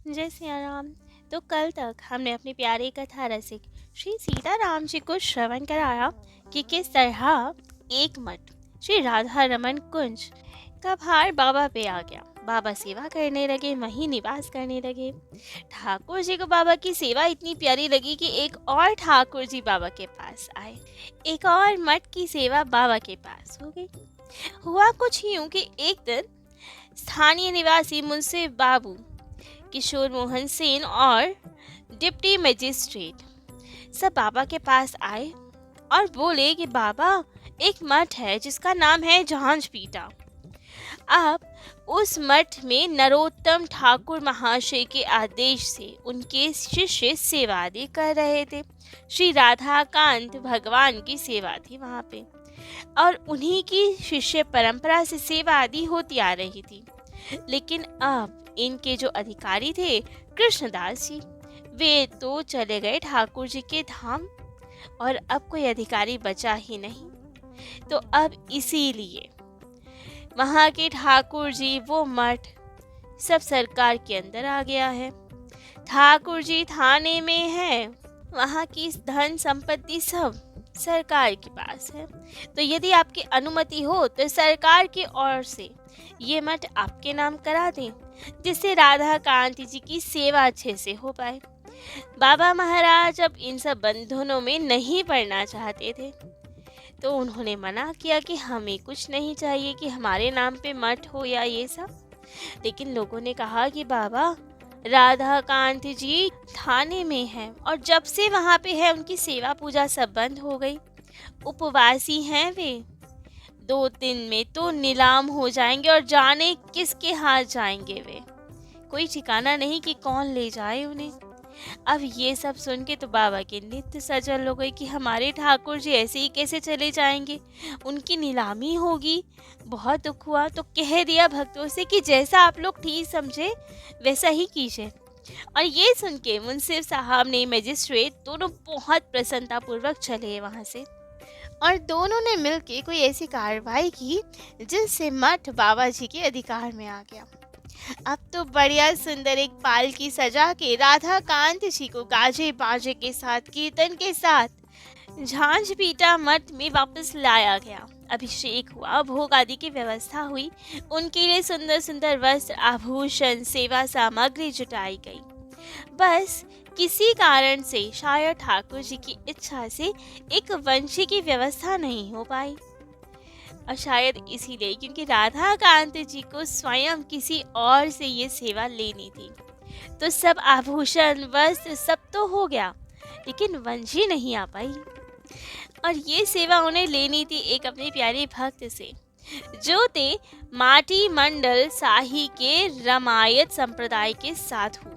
जय सिया राम। तो कल तक हमने अपने प्यारे कथा रसिक श्री सीताराम जी को श्रवण कराया कि किस तरह एक मठ श्री राधा रमन कुंज का भार बाबा पे आ गया। बाबा सेवा करने लगे, वहीं निवास करने लगे। ठाकुर जी को बाबा की सेवा इतनी प्यारी लगी कि एक और ठाकुर जी बाबा के पास आए। एक और मठ की सेवा बाबा के पास हो गई। हुआ कुछ यूं कि एक दिन स्थानीय निवासी मुंशी बाबू किशोर मोहन सेन और डिप्टी मजिस्ट्रेट सब बाबा के पास आए और बोले कि बाबा, एक मठ है जिसका नाम है झांझ पीटा। अब उस मठ में नरोत्तम ठाकुर महाशय के आदेश से उनके शिष्य सेवा आदि कर रहे थे। श्री राधाकांत भगवान की सेवा थी वहाँ पे, और उन्हीं की शिष्य परंपरा से सेवा आदि होती आ रही थी। लेकिन अब इनके जो अधिकारी थे कृष्णदास जी, वे तो चले गए ठाकुर जी के धाम, और अब कोई अधिकारी बचा ही नहीं। तो अब इसीलिए वहाँ के ठाकुर जी, वो मठ सब सरकार के अंदर आ गया है। ठाकुर जी थाने में है, वहाँ की धन संपत्ति सब सरकार के पास है। तो यदि आपकी अनुमति हो तो सरकार की ओर से ये मठ आपके नाम करा दें, जिससे राधा कांति जी की सेवा अच्छे से हो पाए। बाबा महाराज अब इन सब बंधनों में नहीं पड़ना चाहते थे, तो उन्होंने मना किया कि हमें कुछ नहीं चाहिए कि हमारे नाम पे मठ हो या ये सब। लेकिन लोगों ने कहा कि बाबा, राधा कांति जी थाने में है और जब से वहाँ पे है उनकी सेवा पूजा सब बंद हो गई। उपवासी हैं वे, 2 दिन में तो नीलाम हो जाएंगे और जाने किसके हाथ जाएंगे वे, कोई ठिकाना नहीं कि कौन ले जाए उन्हें। अब ये सब सुन के तो बाबा की नित्य सजल हो गई कि हमारे ठाकुर जी ऐसे ही कैसे चले जाएंगे, उनकी नीलामी होगी। बहुत दुख हुआ, तो कह दिया भक्तों से कि जैसा आप लोग ठीक समझे वैसा ही कीजिए। और ये सुन के मुंसिफ साहब ने मजिस्ट्रेट दोनों बहुत प्रसन्नता पूर्वक चले वहाँ से, और दोनों ने मिलके कोई ऐसी कार्रवाई की जिससे मठ बाबा जी के अधिकार में आ गया। अब तो बढ़िया सुंदर एक पालकी सजा के राधा कांत जी को गाजे बाजे के साथ, कीर्तन के साथ झांझ पीटा मठ में वापस लाया गया। अभिषेक हुआ, भोग आदि की व्यवस्था हुई, उनके लिए सुंदर सुंदर वस्त्र, आभूषण, सेवा सामग्री जुटाई गई। बस किसी कारण से, शायद ठाकुर जी की इच्छा से, एक वंशी की व्यवस्था नहीं हो पाई, और शायद इसीलिए क्योंकि राधा कांत जी को स्वयं किसी और से ये सेवा लेनी थी। तो सब आभूषण, वस्त्र सब तो हो गया, लेकिन वंशी नहीं आ पाई, और ये सेवा उन्हें लेनी थी एक अपने प्यारे भक्त से, जो थे माटी मंडल शाही के रामायत संप्रदाय के साधु।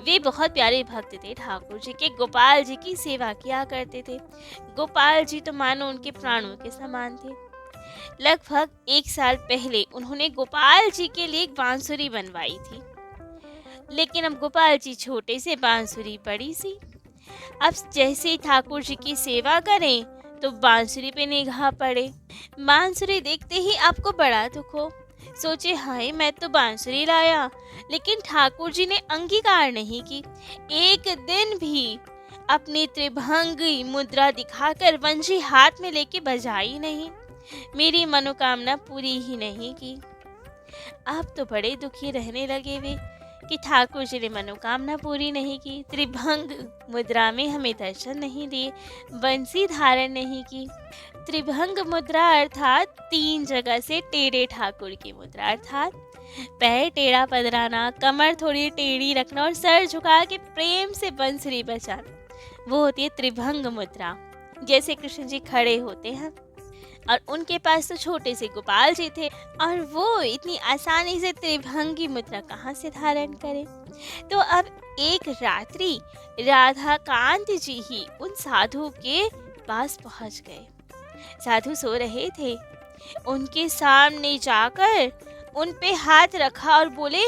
वे बहुत प्यारे भक्त थे ठाकुर जी के, गोपाल जी की सेवा किया करते थे। गोपाल जी तो मानो उनके प्राणों के समान थे। लगभग 1 साल पहले उन्होंने गोपाल जी के लिए एक बांसुरी बनवाई थी, लेकिन अब गोपाल जी छोटे से, बांसुरी बड़ी सी। अब जैसे ही ठाकुर जी की सेवा करें तो बांसुरी पे निगाह पड़े। बांसुरी देखते ही आपको बड़ा दुख हो, सोचे हाय मैं तो बांसुरी लाया, लेकिन ठाकुर जी ने अंगीकार नहीं की। एक दिन भी अपनी त्रिभंगी मुद्रा दिखाकर वंशी हाथ में लेके बजाई नहीं, मेरी मनोकामना पूरी ही नहीं की। अब तो बड़े दुखी रहने लगे वे कि ठाकुर जी ने मनोकामना पूरी नहीं की, त्रिभंग मुद्रा में हमें दर्शन नहीं दिए, बंसी धारण नहीं की। त्रिभंग मुद्रा अर्थात 3 जगह से टेढ़े ठाकुर की मुद्रा, अर्थात पैर टेढ़ा पधराना, कमर थोड़ी टेढ़ी रखना और सर झुका के प्रेम से बंसुरी बजाना, वो होती है त्रिभंग मुद्रा। जैसे कृष्ण जी खड़े होते हैं, और उनके पास तो छोटे से गोपाल जी थे, और वो इतनी आसानी से त्रिभंगी मुद्रा कहाँ से धारण करें। तो अब एक रात्रि राधा कांत जी ही उन साधु के पास पहुँच गए। साधु सो रहे थे, उनके सामने जाकर उन पे हाथ रखा और बोले,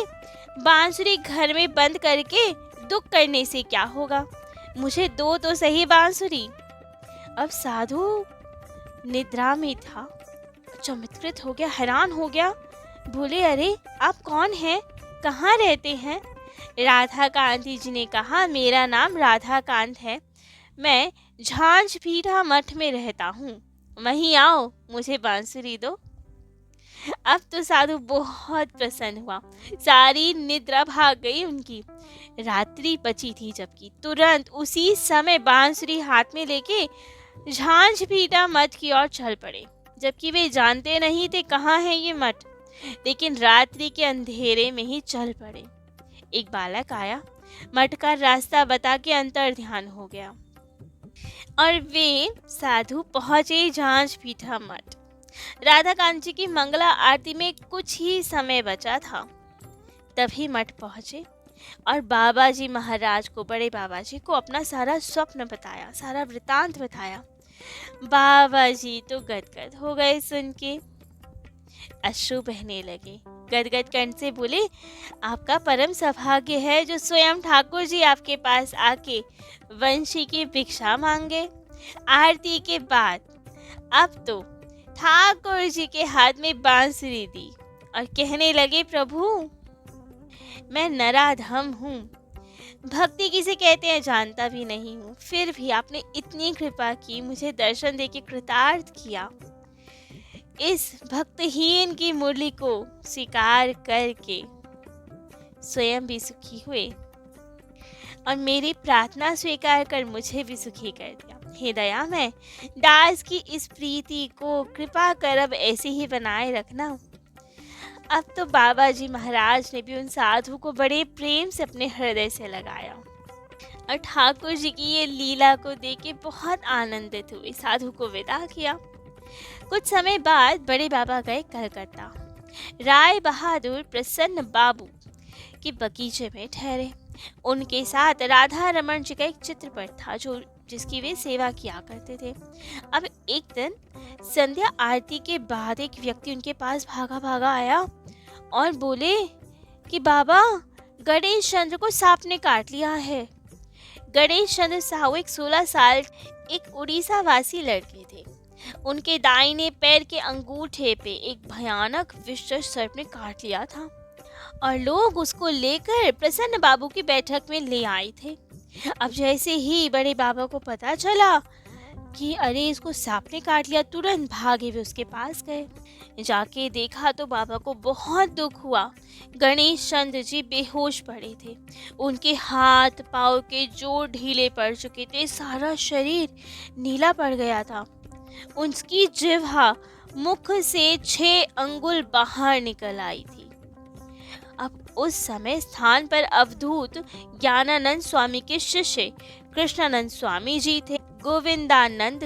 बांसुरी घर में बंद करके दुख करने से क्या होगा, मुझे दो तो सही बांसुरी। अब साधु निद्रा में था, चमत्कृत हो गया, हैरान हो गया, बोले अरे आप कौन हैं, कहाँ रहते हैं, राधा कांति जी ने कहा, मेरा नाम राधा कांत है, मैं झांझ पीढ़ा मठ में रहता हूँ, वहीं आओ, मुझे बांसुरी दो। अब तो साधु बहुत प्रसन्न हुआ, सारी निद्रा भाग गई उनकी। रात्रि बची थी जबकि तुरंत उसी समय बांसुरी हाथ में लेके झांझ पीटा मठ की ओर चल पड़े, जबकि वे जानते नहीं थे कहाँ है ये मठ, लेकिन रात्रि के अंधेरे में ही चल पड़े। एक बालक आया, मठ का रास्ता बता के अंतर ध्यान हो गया और वे साधु पहुंचे झांझ पीठा मठ। राधा कांत जी की मंगला आरती में कुछ ही समय बचा था, तभी मठ पहुंचे और बाबा जी महाराज को, बड़े बाबा जी को अपना सारा स्वप्न बताया, सारा वृतांत बताया। बाबा जी तो गदगद हो गए सुन के, अश्रु बहने लगे। गदगद कंठ से बोले, आपका परम सौभाग्य है जो स्वयं ठाकुर जी आपके पास आके वंशी की भिक्षा मांगे। आरती के बाद अब तो ठाकुर जी के हाथ में बांसुरी दी और कहने लगे, प्रभु मैं नराधम हूँ, भक्ति किसे कहते हैं जानता भी नहीं हूँ, फिर भी आपने इतनी कृपा की, मुझे दर्शन देके कृतार्थ किया। इस भक्तहीन की मुरली को स्वीकार करके स्वयं भी सुखी हुए और मेरी प्रार्थना स्वीकार कर मुझे भी सुखी कर दिया। हे दया में दास की इस प्रीति को कृपा कर अब ऐसे ही बनाए रखना। अब तो बाबा जी महाराज ने भी उन साधु को बड़े प्रेम से अपने हृदय से लगाया और ठाकुर जी की ये लीला को देख के बहुत आनंदित हुए, साधु को विदा किया। कुछ समय बाद बड़े बाबा गए कलकत्ता। राय बहादुर प्रसन्न बाबू के बगीचे में ठहरे। उनके साथ राधा रमन जी का एक चित्रपट था जिसकी वे सेवा किया करते थे। अब एक दिन संध्या आरती के बाद एक व्यक्ति उनके पास भागा भागा आया और बोले कि बाबा, गणेश चंद्र को सांप ने काट लिया है। गणेश चंद्र साहू एक 16 साल एक उड़ीसा वासी लड़के थे। उनके दाहिने पैर के अंगूठे पे एक भयानक विषधर सर्प ने काट लिया था और लोग उसको लेकर प्रसन्न बाबू की बैठक में ले आए थे। अब जैसे ही बड़े बाबा को पता चला कि अरे इसको सांप ने काट लिया, तुरंत भागे वे उसके पास गए। जाके देखा तो बाबा को बहुत दुख हुआ। गणेश चंद्र जी बेहोश पड़े थे, उनके हाथ पाँव के जोड़ ढीले पड़ चुके थे, सारा शरीर नीला पड़ गया था। उनकी जिह्वा मुख से 6 अंगुल बाहर निकल आई थी। अब उस समय स्थान पर अवधूत ज्ञानानंद स्वामी के शिष्य कृष्णानंद स्वामी जी थे, गोविंदानंद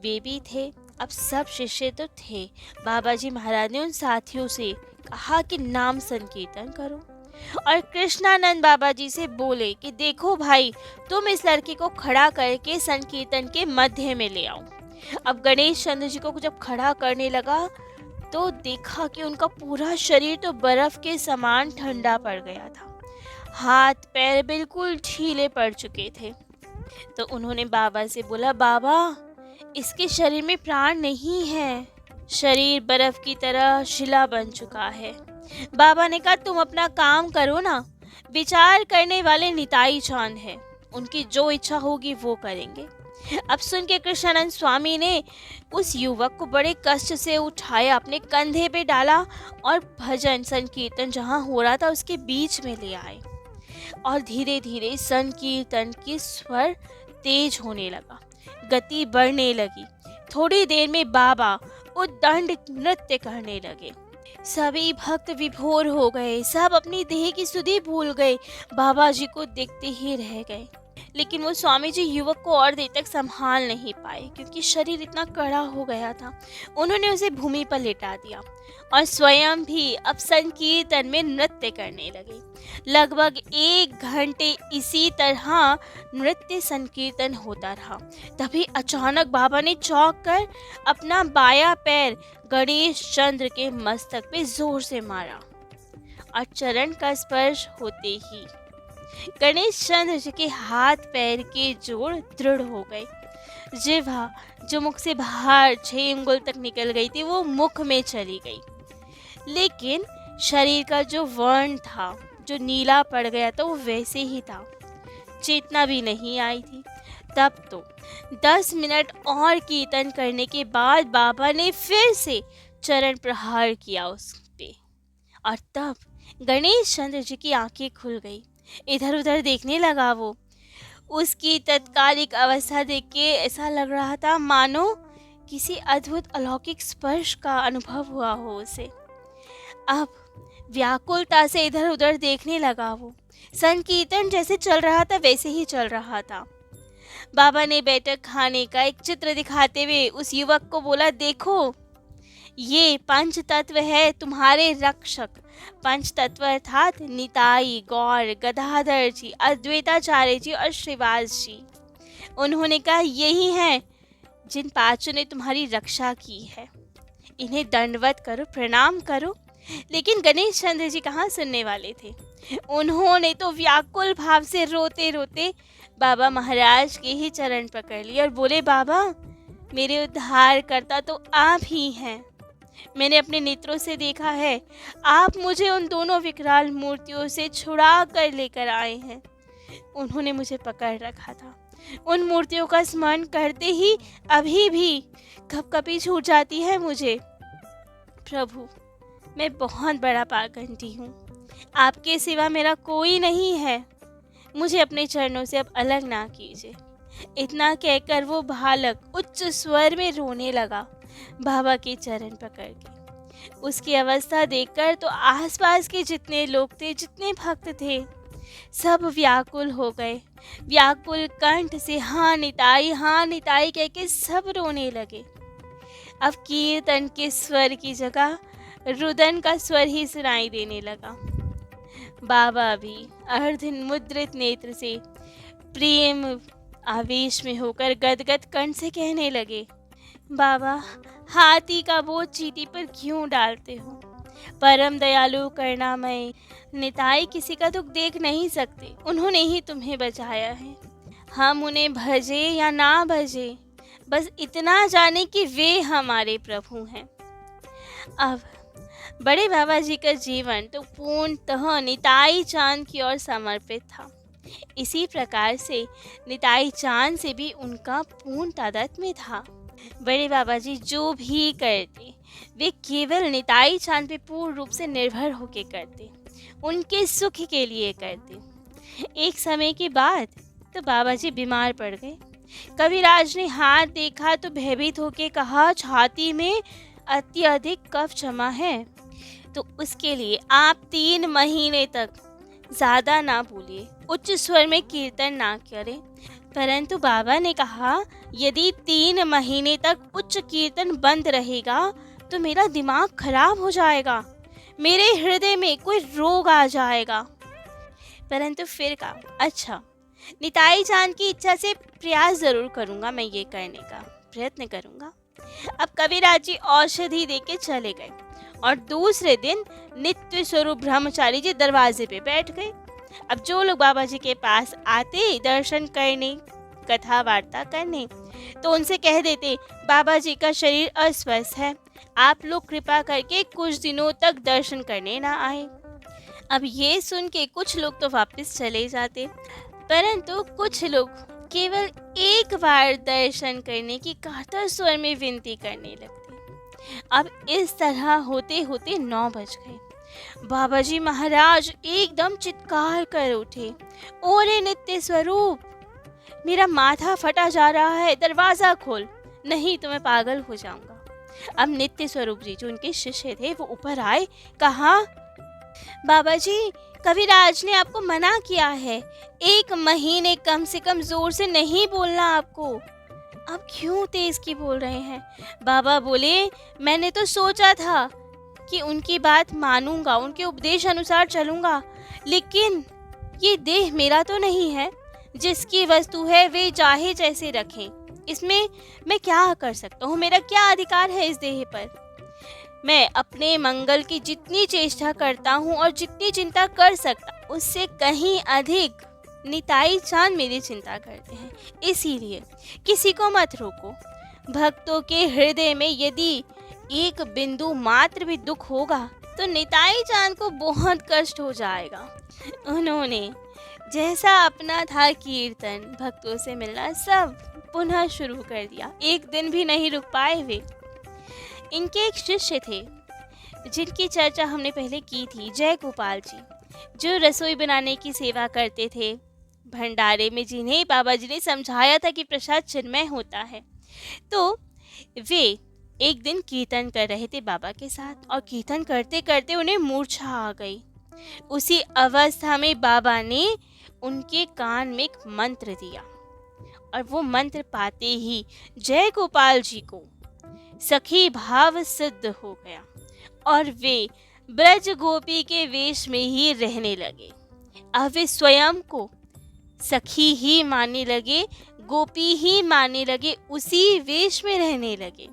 वे भी थे। अब सब शिष्य तो थे। बाबा जी महाराज ने उन साथियों से कहा कि नाम संकीर्तन करो और कृष्णानंद बाबा जी से बोले कि देखो भाई, तुम इस लड़के को खड़ा करके संकीर्तन के मध्य में ले आओ। अब गणेश चंद्र जी को जब खड़ा करने लगा तो देखा कि उनका पूरा शरीर तो बर्फ के समान ठंडा पड़ गया था, हाथ पैर बिल्कुल ढीले पड़ चुके थे। तो उन्होंने बाबा से बोला, बाबा इसके शरीर में प्राण नहीं है, शरीर बर्फ की तरह शिला बन चुका है। बाबा ने कहा, तुम अपना काम करो ना, विचार करने वाले निताई चांद है, उनकी जो इच्छा होगी वो करेंगे। अब सुन के कृष्णानंद स्वामी ने उस युवक को बड़े कष्ट से उठाया, अपने कंधे पे डाला और भजन संकीर्तन जहाँ हो रहा था उसके बीच में ले आए और धीरे धीरे संकीर्तन की स्वर तेज होने लगा, गति बढ़ने लगी। थोड़ी देर में बाबा उद्दंड नृत्य करने लगे। सभी भक्त विभोर हो गए, सब अपनी देह की सुधि भूल गए, बाबा जी को देखते ही रह गए। लेकिन वो स्वामी जी युवक को और देर तक संभाल नहीं पाए क्योंकि शरीर इतना कड़ा हो गया था। उन्होंने उसे भूमि पर लेटा दिया और स्वयं भी अब संकीर्तन में नृत्य करने लगे। लगभग 1 घंटे इसी तरह नृत्य संकीर्तन होता रहा। तभी अचानक बाबा ने चौंक कर अपना बायां पैर गणेश चंद्र के मस्तक पे जोर से मारा और चरण का स्पर्श होते ही गणेश चंद्र जी के हाथ पैर के जोड़ दृढ़ हो गए। जिह्वा जो मुख से बाहर 6 अंगुल तक निकल गई थी वो मुख में चली गई, लेकिन शरीर का जो वर्ण था, जो नीला पड़ गया था वो वैसे ही था, चेतना भी नहीं आई थी। तब तो 10 मिनट और कीर्तन करने के बाद बाबा ने फिर से चरण प्रहार किया उस पे, और तब गणेश चंद्र जी की आंखें खुल गई। इधर उधर देखने लगा वो। उसकी तत्कालिक अवस्था देख के ऐसा लग रहा था मानो किसी अद्भुत अलौकिक स्पर्श का अनुभव हुआ हो उसे। अब व्याकुलता से इधर उधर देखने लगा वो। संकीर्तन जैसे चल रहा था वैसे ही चल रहा था। बाबा ने बैठक खाने का एक चित्र दिखाते हुए उस युवक को बोला, देखो ये पंच तत्व है तुम्हारे रक्षक। पंच तत्व अर्थात निताई, गौर, गदाधर जी, अद्वैताचार्य जी और श्रीवास जी। उन्होंने कहा यही हैं जिन पांचों ने तुम्हारी रक्षा की है, इन्हें दंडवत करो, प्रणाम करो। लेकिन गणेश चंद्र जी कहाँ सुनने वाले थे। उन्होंने तो व्याकुल भाव से रोते रोते बाबा महाराज के ही चरण पकड़ लिए और बोले, बाबा मेरे उद्धारकर्ता तो आप ही हैं। मैंने अपने नेत्रों से देखा है, आप मुझे उन दोनों विकराल मूर्तियों से छुड़ा कर लेकर आए हैं। उन्होंने मुझे पकड़ रखा था। उन मूर्तियों का स्मरण करते ही अभी भी कपकपी छूट जाती है मुझे। प्रभु मैं बहुत बड़ा पाखंडी हूँ, आपके सिवा मेरा कोई नहीं है। मुझे अपने चरणों से अब अलग ना कीजिए। इतना कहकर वो बालक उच्च स्वर में रोने लगा बाबा के चरण पकड़ के। उसकी अवस्था देखकर तो आसपास के जितने लोग थे, जितने भक्त थे, सब व्याकुल हो गए। व्याकुल कंठ से हाँ निताई कह के सब रोने लगे। अब कीर्तन के स्वर की जगह रुदन का स्वर ही सुनाई देने लगा। बाबा भी अर्ध मुद्रित नेत्र से प्रेम आवेश में होकर गदगद कंठ से कहने लगे, बाबा हाथी का बोझ चीटी पर क्यों डालते हो। परम दयालु करुणामय निताई किसी का दुख देख नहीं सकते, उन्होंने ही तुम्हें बचाया है। हम उन्हें भजे या ना भजे, बस इतना जाने कि वे हमारे प्रभु हैं। अब बड़े बाबा जी का जीवन तो पूर्णतः निताई चांद की ओर समर्पित था। इसी प्रकार से निताई चांद से भी उनका पूर्ण तादात्म्य था। बड़े बाबा जी जो भी करते वे केवल निताई चांद पे पूर्ण रूप से निर्भर होके करते, उनके सुख के लिए करते। एक समय के बाद तो बाबा जी बीमार पड़ गए। कविराज ने हाथ देखा तो भयभीत होके कहा, छाती में अत्यधिक कफ जमा है, तो उसके लिए आप 3 महीने तक ज़्यादा ना बोलिए, उच्च स्वर में कीर्तन ना करें। परंतु बाबा ने कहा, यदि 3 महीने तक उच्च कीर्तन बंद रहेगा तो मेरा दिमाग खराब हो जाएगा, मेरे हृदय में कोई रोग आ जाएगा। परंतु फिर कहा, अच्छा निताई चांद की इच्छा से प्रयास जरूर करूँगा, मैं ये करने का प्रयत्न करूँगा। अब कविराज जी औषधि देके चले गए और दूसरे दिन नित्य स्वरूप ब्रह्मचारी जी दरवाजे पे बैठ गए। अब जो लोग बाबा जी के पास आते दर्शन करने, कथा वार्ता करने, तो उनसे कह देते, बाबा जी का शरीर अस्वस्थ है, आप लोग कृपा करके कुछ दिनों तक दर्शन करने ना आए। अब ये सुन के कुछ लोग तो वापस चले जाते, परंतु कुछ लोग केवल एक बार दर्शन करने की कातर स्वर में विनती करने लगते। अब इस तरह होते होते 9 बज गए। बाबा जी महाराज एकदम चित्कार कर उठे, ओरे नित्य स्वरूप, मेरा माथा फटा जा रहा है, दरवाजा खोल, नहीं तो मैं पागल हो जाऊंगा। अब नित्य स्वरूप जी जो उनके शिष्य थे वो ऊपर आए, कहा, बाबा जी कविराज ने आपको मना किया है, 1 महीने कम से कम जोर से नहीं बोलना आपको। अब क्यों तेज की बोल रहे हैं। बाबा बोले, मैंने तो सोचा था कि उनकी बात मानूंगा, उनके उपदेश अनुसार चलूंगा, लेकिन ये देह मेरा तो नहीं है, जिसकी वस्तु है वे चाहे जैसे रखें, इसमें मैं क्या कर सकता हूँ, मेरा क्या अधिकार है इस देह पर। मैं अपने मंगल की जितनी चेष्टा करता हूँ और जितनी चिंता कर सकता, उससे कहीं अधिक निताई चांद मेरी चिंता करते हैं। इसीलिए किसी को मत रोको। भक्तों के हृदय में यदि एक बिंदु मात्र भी दुख होगा तो निताई चांद को बहुत कष्ट हो जाएगा। उन्होंने जैसा अपना था कीर्तन, भक्तों से मिलना सब पुनः शुरू कर दिया। एक दिन भी नहीं रुक पाए वे। इनके एक शिष्य थे जिनकी चर्चा हमने पहले की थी, जय गोपाल जी, जो रसोई बनाने की सेवा करते थे भंडारे में, जिन्हें बाबा जी ने समझाया था कि प्रसाद चिन्मय होता है। तो वे एक दिन कीर्तन कर रहे थे बाबा के साथ, और कीर्तन करते करते उन्हें मूर्छा आ गई। उसी अवस्था में बाबा ने उनके कान में एक मंत्र दिया, और वो मंत्र पाते ही जय गोपाल जी को सखी भाव सिद्ध हो गया, और वे ब्रज गोपी के वेश में ही रहने लगे। अब वे स्वयं को सखी ही मानने लगे, गोपी ही मानने लगे, उसी वेश में रहने लगे।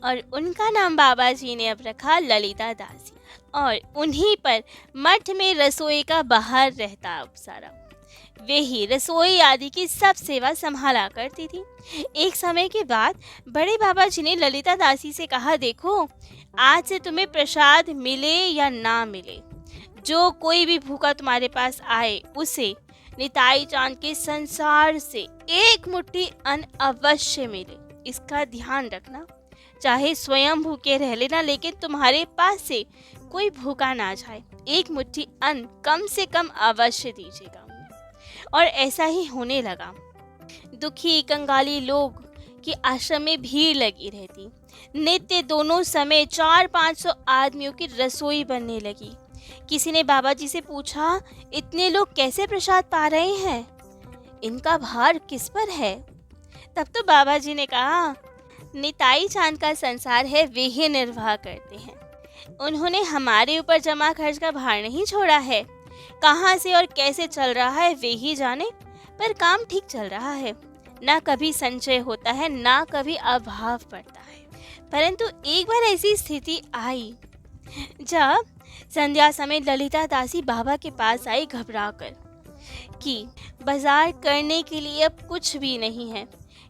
और उनका नाम बाबा जी ने अब रखा ललिता दासी, और उन्हीं पर मठ में रसोई का बाहर रहता अब सारा। वे ही रसोई आदि की सब सेवा संभाला करती थी। एक समय के बाद बड़े बाबा जी ने ललिता दासी से कहा, देखो आज से तुम्हें प्रसाद मिले या ना मिले, जो कोई भी भूखा तुम्हारे पास आए उसे निताई चांद के संसार से एक मुट्ठी अन्न अवश्य मिले। इसका ध्यान रखना, चाहे स्वयं भूखे रह लेना, लेकिन तुम्हारे पास से कोई भूखा ना जाए। एक मुट्ठी अन्न कम से कम अवश्य दीजिएगा। और ऐसा ही होने लगा। दुखी कंगाली लोग की आश्रम में भीड़ लगी रहती। नित्य दोनों समय 400-500 आदमियों की रसोई बनने लगी। किसी ने बाबा जी से पूछा, इतने लोग कैसे प्रसाद पा रहे हैं, इनका भार किस पर है? तब तो बाबा जी ने कहा, निताई चांद का संसार है, वे ही निर्वाह करते हैं। उन्होंने हमारे ऊपर जमा खर्च का भार नहीं छोड़ा है। कहाँ से और कैसे चल रहा है वे ही जाने, पर काम ठीक चल रहा है। ना कभी संचय होता है, ना कभी अभाव पड़ता है। परंतु एक बार ऐसी स्थिति आई जब संध्या समय ललिता दासी बाबा के पास आई घबराकर कि बाजार करने के लिए अब कुछ भी नहीं है।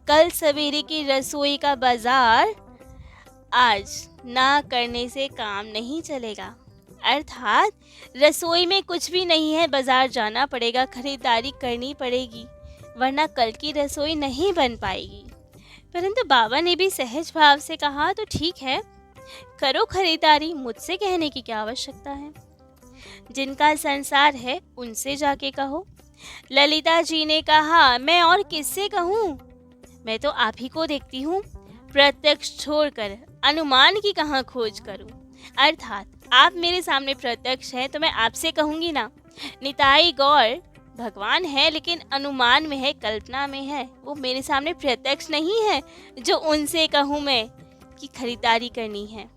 कल सवेरे की रसोई का बाजार आज ना करने से काम नहीं चलेगा। अर्थात रसोई में कुछ भी नहीं है, बाजार जाना पड़ेगा, खरीदारी करनी पड़ेगी, वरना कल की रसोई नहीं बन पाएगी। परंतु बाबा ने भी सहज भाव से कहा, तो ठीक है, करो खरीदारी, मुझसे कहने की क्या आवश्यकता है। जिनका संसार है उनसे जाके कहो। ललिता जी ने कहा, मैं और किससे कहूँ, मैं तो आप ही को देखती हूँ। प्रत्यक्ष छोड़कर अनुमान की कहाँ खोज करूँ। अर्थात आप मेरे सामने प्रत्यक्ष हैं तो मैं आपसे कहूँगी ना। निताई गौर भगवान है, लेकिन अनुमान में है, कल्पना में है, वो मेरे सामने प्रत्यक्ष नहीं है जो उनसे कहूँ मैं कि खरीदारी करनी है।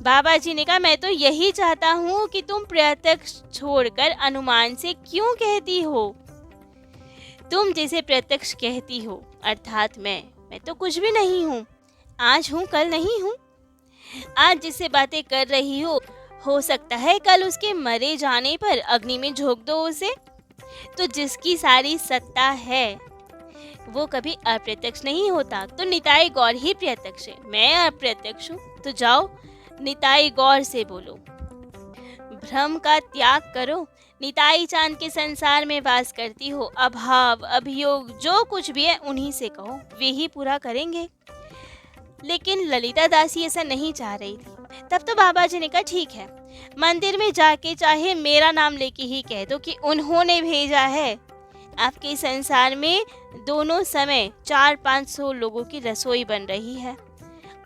बाबा जी ने कहा, मैं तो यही चाहता हूँ कि तुम प्रत्यक्ष छोड़कर अनुमान से क्यों कहती हो। तुम जैसे प्रत्यक्ष कहती हो, अर्थात मैं तो कुछ भी नहीं हूँ। आज हूँ, कल नहीं हूँ। आज जिससे बातें कर रही हो सकता है कल उसके मरे जाने पर अग्नि में झोंक दो उसे। तो जिसकी सारी सत्ता है वो कभी अप्रत्यक्ष नहीं होता। तो निताई गौर ही प्रत्यक्ष है, मैं अप्रत्यक्ष हूँ। तो जाओ निताई गौर से बोलो, भ्रम का त्याग करो। निताई चांद के संसार में वास करती हो, अभाव अभियोग जो कुछ भी है उन्हीं से कहो, वे ही पूरा करेंगे। लेकिन ललिता दासी ऐसा नहीं चाह रही थी। तब तो बाबा जी ने कहा, ठीक है, मंदिर में जाके चाहे मेरा नाम लेके ही कह दो कि उन्होंने भेजा है। आपके संसार में दोनों समय 400-500 लोगों की रसोई बन रही है,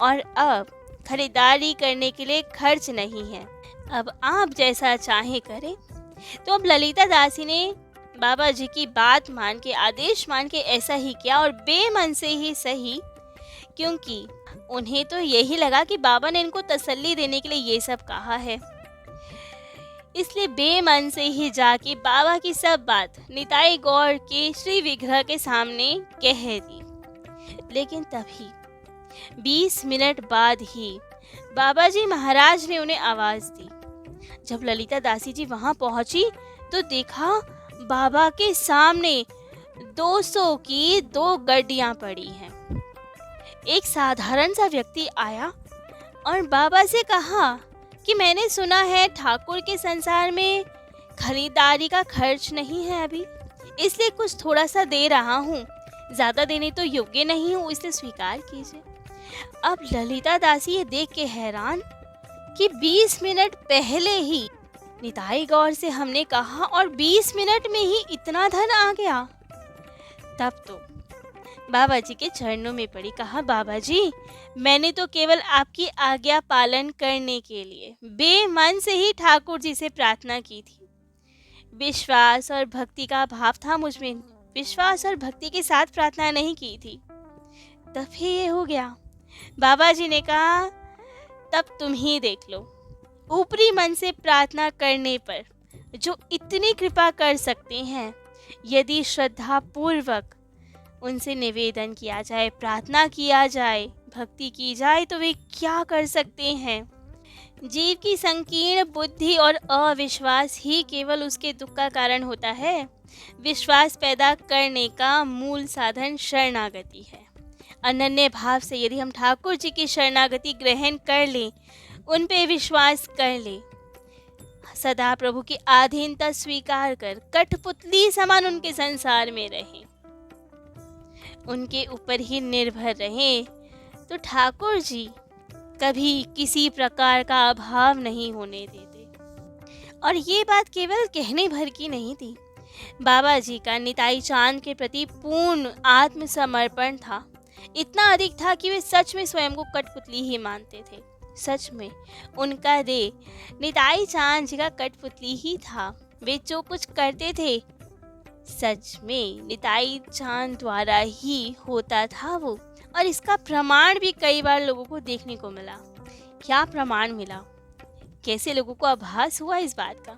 और अब खरीदारी करने के लिए खर्च नहीं है। अब आप जैसा चाहे करें। तो अब ललिता दासी ने बाबा जी की बात मान के, आदेश मान के ऐसा ही किया, और बेमन से ही सही, क्योंकि उन्हें तो यही लगा कि बाबा ने इनको तसल्ली देने के लिए ये सब कहा है। इसलिए बेमन से ही जाके बाबा की सब बात निताई गौर के श्री विग्रह के सामने कह दी। लेकिन तभी 20 मिनट बाद ही बाबा जी महाराज ने उन्हें आवाज दी। जब ललिता दासी जी वहां पहुंची तो देखा बाबा के सामने 200 की 2 गड्डियां पड़ी हैं। एक साधारण सा व्यक्ति आया और बाबा से कहा कि मैंने सुना है ठाकुर के संसार में खरीदारी का खर्च नहीं है अभी, इसलिए कुछ थोड़ा सा दे रहा हूँ। ज्यादा देने तो योग्य नहीं हूँ, इसलिए स्वीकार कीजिए। अब ललिता दासी ये देख के हैरान कि 20 मिनट पहले ही निताई गौर से हमने कहा और 20 मिनट में ही इतना धन आ गया। तब तो बाबा जी के चरणों में पड़ी, कहा बाबा जी, मैंने तो केवल आपकी आज्ञा पालन करने के लिए बेमन से ही ठाकुर जी से प्रार्थना की थी। विश्वास और भक्ति का भाव था मुझ में, विश्वास और भक्ति के साथ प्रार्थना नहीं की थी। तब ही ये हो गया। बाबा जी ने कहा तब तुम ही देख लो, ऊपरी मन से प्रार्थना करने पर जो इतनी कृपा कर सकते हैं, यदि श्रद्धा पूर्वक उनसे निवेदन किया जाए, प्रार्थना किया जाए, भक्ति की जाए, तो वे क्या कर सकते हैं। जीव की संकीर्ण बुद्धि और अविश्वास ही केवल उसके दुख का कारण होता है। विश्वास पैदा करने का मूल साधन शरणागति है। अनन्य भाव से यदि हम ठाकुर जी की शरणागति ग्रहण कर लें, उन पे विश्वास कर लें, सदा प्रभु की अधीनता स्वीकार कर कठपुतली समान उनके संसार में रहें, उनके ऊपर ही निर्भर रहें, तो ठाकुर जी कभी किसी प्रकार का अभाव नहीं होने देते। और ये बात केवल कहने भर की नहीं थी। बाबा जी का निताई चांद के प्रति पूर्ण आत्मसमर्पण था। इतना अधिक था कि वे सच में स्वयं को कठपुतली ही मानते थे। सच में उनका देह निताई चांद जी का कठपुतली ही था। वे जो कुछ करते थे सच में निताई चांद द्वारा ही होता था वो। और इसका प्रमाण भी कई बार लोगों को देखने को मिला। क्या प्रमाण मिला, कैसे लोगों को आभास हुआ इस बात का,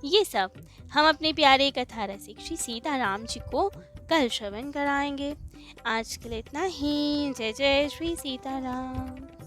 ये सब हम अपने प्यारे कथा रसिक श्री सीताराम जी को कल श्रवण कराएंगे। आज के लिए इतना ही। जय जय श्री सीताराम।